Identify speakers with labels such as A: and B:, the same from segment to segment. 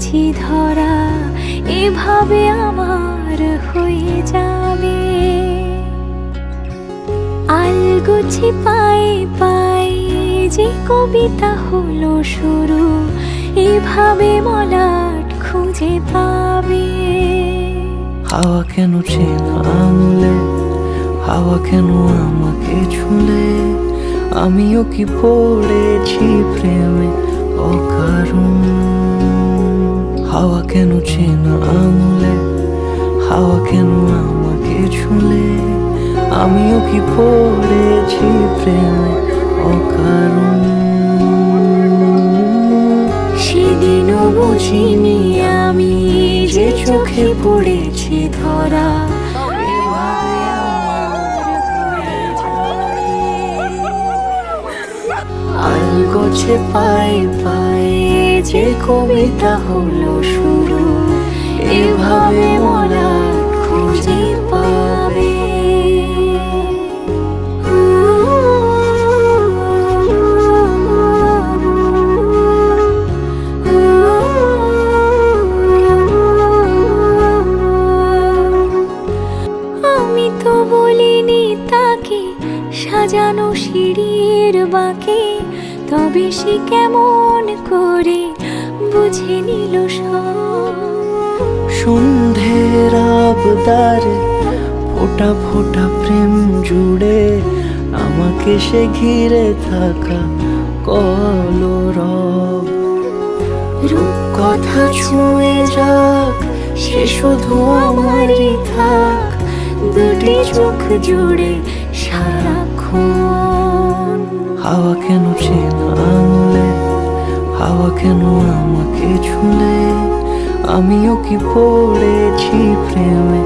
A: পড়েছি ধরা, এভাবে আমার হয়ে যাবে। আলগোছে পায়ে পায়ে যে কবিতা হলো শুরু, এভাবে মলাট খুঁজে পাবে।
B: হাওয়া কেন চেনা আঙুলে, হাওয়া কেন আমাকে ছুলে, আমিও কি পড়েছি প্রেমে অকারণ। হাওয়া কেন চেনা আঙুলে, হাওয়া কেন আমাকে ছুলে, আমিও কি পড়েছি প্রেমে অকারণ।
A: সেদিনও বুঝিনি আমি যে চোখে পড়েছি ধরা, এভাবে আমার হয়ে যাবে। আলগোছে পায়ে পায়ে যে কবিতা হলো শুরু, এভাবে মলাট খুঁজে পাবে। আমি তো বলিনি তাকে সাজানো সিঁড়ির বাঁকে, তবে সে কেমন করে বুঝে নিল সব।
B: সন্ধ্যের আবদারে ফোটা ফোটা প্রেম জুড়ে, আমাকে সে ঘিরে থাকা কলরব।
A: রূপকথা ছুঁয়ে যাক, সে শুধু আমারই থাক, দুটি চোখ জুড়ে সারাক্ষণ।
B: হাওয়া কেন চেনা আঙুলে, হাওয়া কেন আমাকে ছুলে, আমিও কি পড়েছি প্রেমে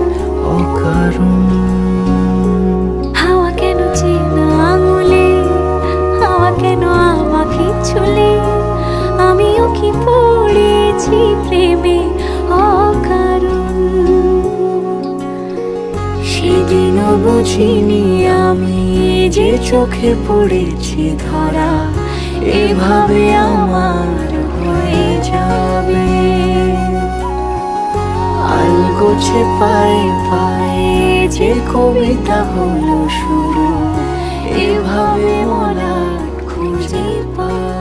B: অকারণ।
A: হাওয়া কেন চেনা আঙুলে, হাওয়া কেন আমাকে ছুলে, আমিও কি পড়েছি প্রেমে অকারণ। সেদিনও বুঝিনি আমি যে চোখে পড়েছি ধরা, এভাবে আমার হয়ে যাবে। আলগোছে পায়ে পায়ে যে কবিতা হলো শুরু, এভাবে মলাট খুঁজে পাবে।